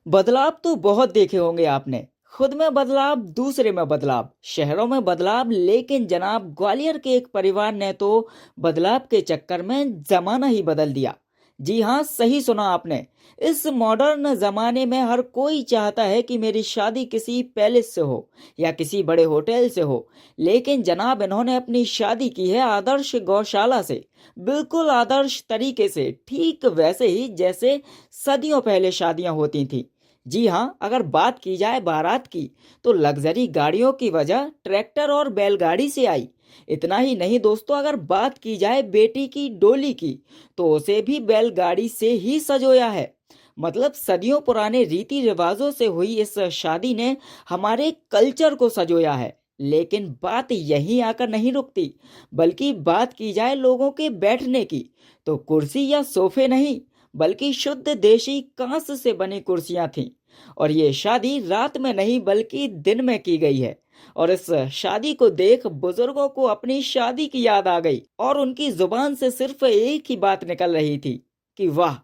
बदलाव तो बहुत देखे होंगे आपने। खुद में बदलाव, दूसरे में बदलाव, शहरों में बदलाव, लेकिन जनाब ग्वालियर के एक परिवार ने तो बदलाव के चक्कर में जमाना ही बदल दिया। जी हाँ, सही सुना आपने। इस मॉडर्न जमाने में हर कोई चाहता है कि मेरी शादी किसी पैलेस से हो या किसी बड़े होटल से हो, लेकिन जनाब इन्होंने अपनी शादी की है आदर्श गौशाला से। बिल्कुल आदर्श तरीके से, ठीक वैसे ही जैसे सदियों पहले शादियां होती थीं। जी हाँ, अगर बात की जाए बारात की, तो लग्जरी गाड़ियों की वजह ट्रैक्टर और बैलगाड़ी से आई। इतना ही नहीं दोस्तों, अगर बात की जाए बेटी की डोली की, तो उसे भी बैलगाड़ी से ही सजोया है। मतलब सदियों पुराने रीति रिवाजों से हुई इस शादी ने हमारे कल्चर को सजोया है। लेकिन बात यहीं आकर नहीं रुकती, बल्कि बात की जाए लोगों के बैठने की, तो कुर्सी या सोफे नहीं, बल्कि शुद्ध देशी कांस से बनी कुर्सियां थीं। और ये शादी रात में नहीं बल्कि दिन में की गई है। और इस शादी को देख बुजुर्गों को अपनी शादी की याद आ गई और उनकी जुबान से सिर्फ एक ही बात निकल रही थी कि वाह,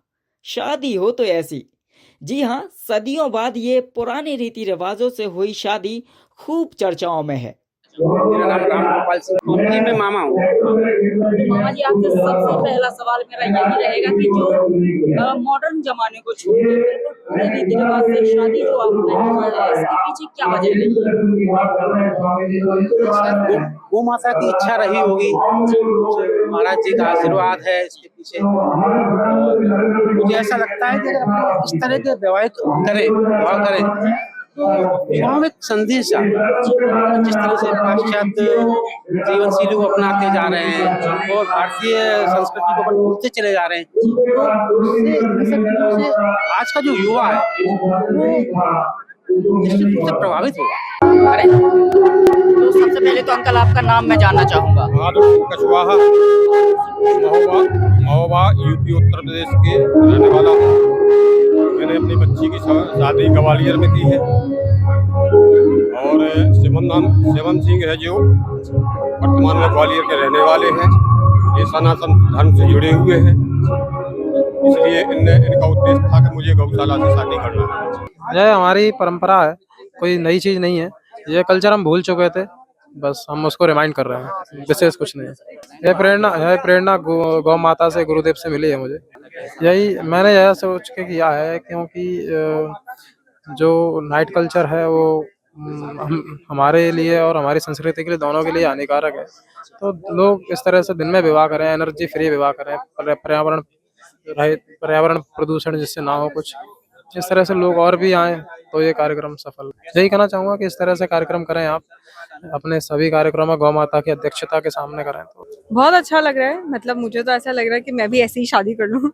शादी हो तो ऐसी। जी हाँ, सदियों बाद ये पुराने रीति रिवाजों से हुई शादी खूब चर्चाओं में है। मेरा नाम राम गोपाल सिंह, जी मैं मामा हूँ। मामा जी, आपसे सबसे पहला सवाल मेरा यही रहेगा कि जो मॉडर्न जमाने को छोड़ के बिल्कुल पूरे रीति रिवाज से शादी जो आपने की है, इसके पीछे क्या वजह रही है? गौ माता की इच्छा रही होगी, महाराज जी का आशीर्वाद है इसके पीछे। और मुझे ऐसा लगता है कि अगर हम इस तरह के व्यवहार करें तो विवाह में एक संदेश जाता है। जिस तरह से पाश्चात्य जीवन शैली को अपनाते जा रहे हैं और भारतीय संस्कृति को अपन भूलते चले जा रहे हैं, तो उससे इन सब चीजों से आज का जो युवा है वो निश्चित रूप से प्रभावित होगा। अरे, तो सबसे पहले तो अंकल आपका नाम मैं जानना चाहूंगा। आदर्श कुशवाहा, महोबा महोबा यूपी उत्तर प्रदेश के रहने वाला हूँ। मैंने अपनी बच्ची की शादी ग्वालियर में की है और शिवम सिंह है जो वर्तमान में ग्वालियर के रहने वाले हैं। ये सनातन धर्म से जुड़े हुए हैं, इसलिए इनका उद्देश्य था कि मुझे गौशाला से शादी करना है। यह हमारी परंपरा है, कोई नई चीज नहीं है। ये कल्चर हम भूल चुके थे, बस हम उसको रिमाइंड कर रहे हैं, विशेष कुछ नहीं है। यह प्रेरणा गौ माता से, गुरुदेव से मिली है मुझे। मैंने यह सोच के किया है क्योंकि जो नाइट कल्चर है वो हमारे लिए और हमारी संस्कृति के लिए, दोनों के लिए हानिकारक है। तो लोग इस तरह से दिन में विवाह करें, एनर्जी फ्री विवाह करें, पर्यावरण प्रदूषण जिससे ना हो कुछ, इस तरह से लोग और भी आए तो ये कार्यक्रम सफल। यही कहना चाहूंगा कि इस तरह से कार्यक्रम करें, आप अपने सभी कार्यक्रमों गौ माता की अध्यक्षता के सामने करें। तो बहुत अच्छा लग रहा है। मतलब मुझे तो ऐसा लग रहा है कि मैं भी ऐसे ही शादी कर लूं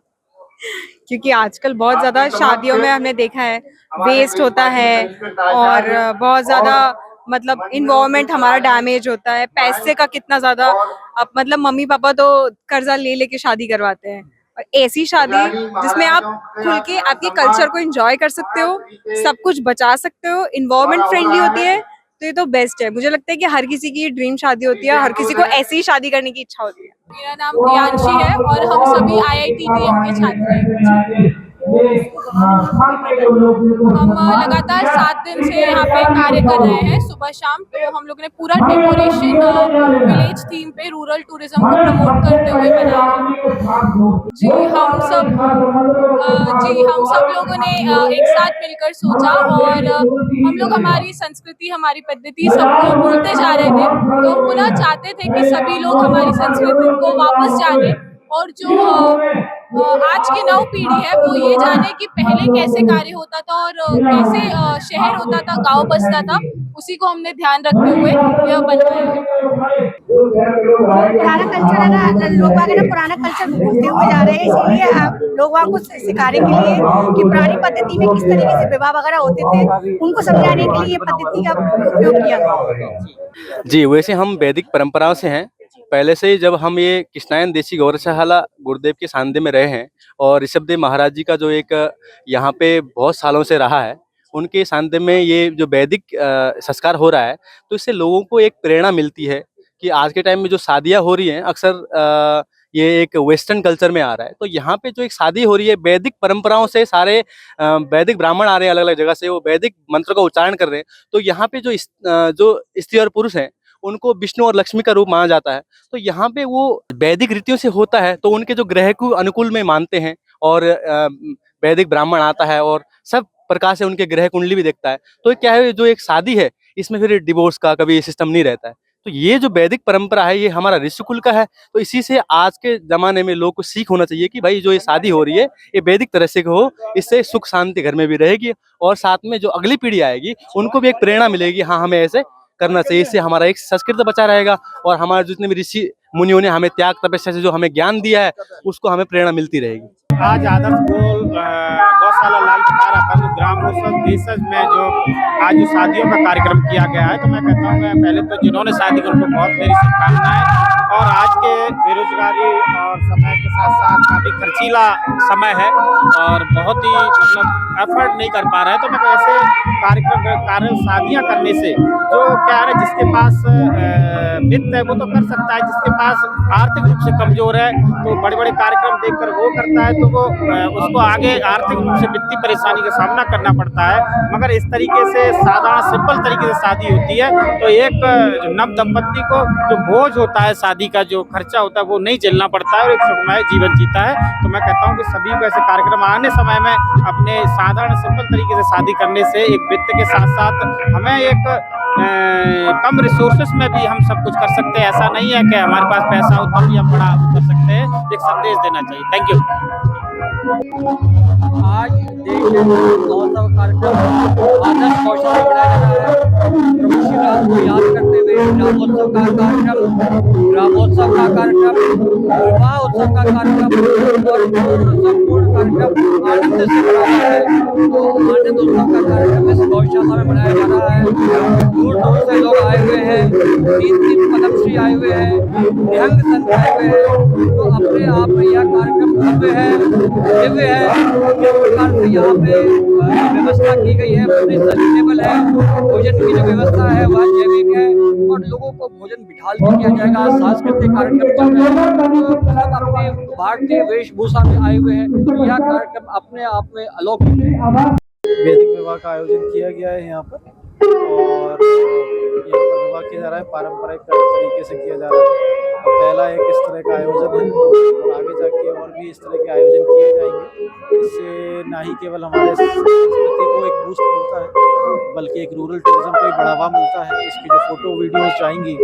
क्योंकि आजकल बहुत ज्यादा शादियों में हमने देखा है वेस्ट होता है और बहुत ज्यादा मतलब इन्वायरमेंट हमारा डैमेज होता है। पैसे का कितना ज्यादा, अब मतलब मम्मी पापा तो कर्जा ले लेके शादी करवाते हैं, और ऐसी शादी जिसमें आप खुल के आपके कल्चर को एंजॉय कर सकते हो, सब कुछ बचा सकते हो, इन्वायरमेंट फ्रेंडली होती है, तो ये तो बेस्ट है। मुझे लगता है कि हर किसी की ड्रीम शादी होती है, हर किसी को ऐसी ही शादी करने की इच्छा होती है। मेरा नाम प्रियांशी है और हम सभी IITDM के छात्र हैं। हम लगातार 7 दिन से यहाँ पे कार्य कर रहे हैं, सुबह शाम। तो हम लोगों ने पूरा डेकोरेशन विलेज थीम पे रूरल टूरिज्म को प्रमोट करते हुए बनाया है। हम सब लोगों ने एक साथ मिलकर सोचा और हम लोग हमारी संस्कृति, हमारी पद्धति सबको भूलते जा रहे थे, तो हम पुनः चाहते थे कि सभी लोग हमारी संस्कृति को वापस जाने और जो आज की नव पीढ़ी है वो ये जाने कि पहले कैसे कार्य होता था और कैसे शहर होता था, गांव बसता था, उसी को हमने ध्यान रखते हुए यह बनवाया है। पुराना कल्चर है ना, लोग वगैरह पुराना कल्चर भूलते हुए जा रहे हैं, इसीलिए आप लोग वहाँ को सिखाने के लिए कि पुरानी पद्धति में किस तरीके से विवाह वगैरह होते थे, उनको समझाने के लिए ये पद्धति का उपयोग किया गया। जी, वैसे हम वैदिक परंपराओं से हैं। पहले से ही जब हम ये कृष्णायन देशी गौशाला गुरुदेव के सानिध्य में रहे हैं और ऋषभदेव महाराज जी का जो एक यहाँ पे बहुत सालों से रहा है, उनके सानिध्य में ये जो वैदिक संस्कार हो रहा है, तो इससे लोगों को एक प्रेरणा मिलती है कि आज के टाइम में जो शादियाँ हो रही हैं अक्सर ये एक वेस्टर्न कल्चर में आ रहा है। तो यहाँ पे जो एक शादी हो रही है वैदिक परंपराओं से, सारे वैदिक ब्राह्मण आ रहे हैं अलग अलग जगह से, वो वैदिक मंत्र का उच्चारण कर रहे हैं। तो यहाँ पे जो जो स्त्री और पुरुष हैं उनको विष्णु और लक्ष्मी का रूप माना जाता है। तो यहाँ पे वो वैदिक रीतियों से होता है, तो उनके जो ग्रह को अनुकूल में मानते हैं और वैदिक ब्राह्मण आता है और सब प्रकार से उनके ग्रह कुंडली भी देखता है। तो क्या है, जो एक शादी है इसमें फिर डिवोर्स का कभी सिस्टम नहीं रहता है। तो ये जो वैदिक परंपरा है ये हमारा ऋषिकुल का है। तो इसी से आज के जमाने में लोग को सीख होना चाहिए कि भाई जो ये शादी हो रही है ये वैदिक तरह से हो, इससे सुख शांति घर में भी रहेगी और साथ में जो अगली पीढ़ी आएगी उनको भी एक प्रेरणा मिलेगी, हाँ हमें ऐसे करना चाहिए। इससे हमारा एक संस्कृत बचा रहेगा और हमारे जितने भी ऋषि मुनियों ने हमें त्याग तपस्या से जो हमें ज्ञान दिया है उसको हमें प्रेरणा मिलती रहेगी। आज आदर्श गौशाला लालटपारा पर ग्रामोत्सव देशज में जो आज जो शादियों का कार्यक्रम किया गया है, तो मैं कहता हूँ पहले तो जिन्होंने शादी की उनको बहुत मेरी शुभकामनाएं। और आज के बेरोजगारी और समय के साथ साथ काफ़ी खर्चीला समय है और बहुत ही मतलब एफर्ट नहीं कर पा रहे हैं। तो मैं ऐसे कार्यक्रम शादियाँ करने से जो क्या है, जिसके पास वित्त है वो तो कर सकता है, जिसके पास आर्थिक रूप से कमजोर है तो बड़े बड़े कार्यक्रम देखकर वो करता है, तो वो उसको आगे आर्थिक रूप से वित्तीय परेशानी का सामना करना पड़ता है। मगर इस तरीके से साधारण सिंपल तरीके से शादी होती है तो एक नव दंपत्ति को जो बोझ होता है, शादी का जो खर्चा होता है वो नहीं झेलना पड़ता है और एक सुखमय जीवन जीता है। तो मैं कहता हूँ कि सभी को ऐसे कार्यक्रम आने समय में अपने साधारण सिंपल तरीके से शादी करने से एक वित्त के साथ साथ हमें एक कम रिसोर्सेस में भी हम सब कुछ कर सकते हैं। ऐसा नहीं है कि हमारे पास पैसा हो तब भी हम बड़ा कर सकते हैं, एक संदेश देना चाहिए। Thank you. आज देश में महोत्सव कार्यक्रम आदर्श गौशाला में मनाया जा रहा है। प्रभु श्री राम को याद करते हुए ग्रामोत्सव का कार्यक्रम, विवाह उत्सव का कार्यक्रम और संपूर्ण कार्यक्रम आनंद से मना रहा है। तो आनंद उत्सव का कार्यक्रम इस गौशाला में मनाया जा रहा है। दूर दूर से लोग आए हुए हैं, 3 पद्मश्री आए हुए हैं, निहंग संत आए हुए हैं। तो अपने आप में यह कार्यक्रम भव्य है, दिव्य है। जिस प्रकार से यहाँ पे व्यवस्था की गई है पूरी सस्टेनेबल है, भोजन की जो व्यवस्था है वह जैविक है और लोगों को भोजन बिठाल के किया जाएगा। सांस्कृतिक कार्यक्रम चल रहे हैं, तो सब अपने भारतीय वेशभूषा में आए हुए हैं। तो यह कार्यक्रम अपने आप में अलौकिक है। वैदिक विवाह का आयोजन किया गया है यहाँ पर और यहाँ पर विवाह किया जा रहा है, पारंपरिक तरीके से किया जा रहा है। और पहला एक इस तरह का आयोजन है और आगे जाके और भी इस तरह के आयोजन किए जाएंगे। इससे ना ही केवल हमारे संस्कृति को एक बूस्ट मिलता है बल्कि एक रूरल टूरिज्म को एक बढ़ावा मिलता है। इसकी जो फोटो वीडियोस जाएंगी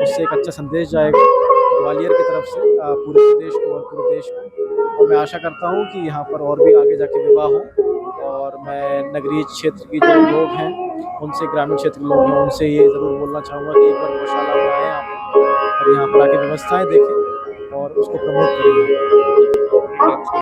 उससे एक अच्छा संदेश जाएगा ग्वालियर की तरफ से पूरे प्रदेश को और पूरे देश को। और मैं आशा करता हूँ कि यहाँ पर और भी आगे जाके विवाह हो और मैं नगरीय क्षेत्र की जो लोग हैं उनसे, ग्रामीण क्षेत्र के लोग हैं उनसे ये ज़रूर बोलना चाहूँगा कि एक बार गौशाला में आएँ आप और यहाँ पर आके व्यवस्थाएं देखें और उसको प्रमोट करें।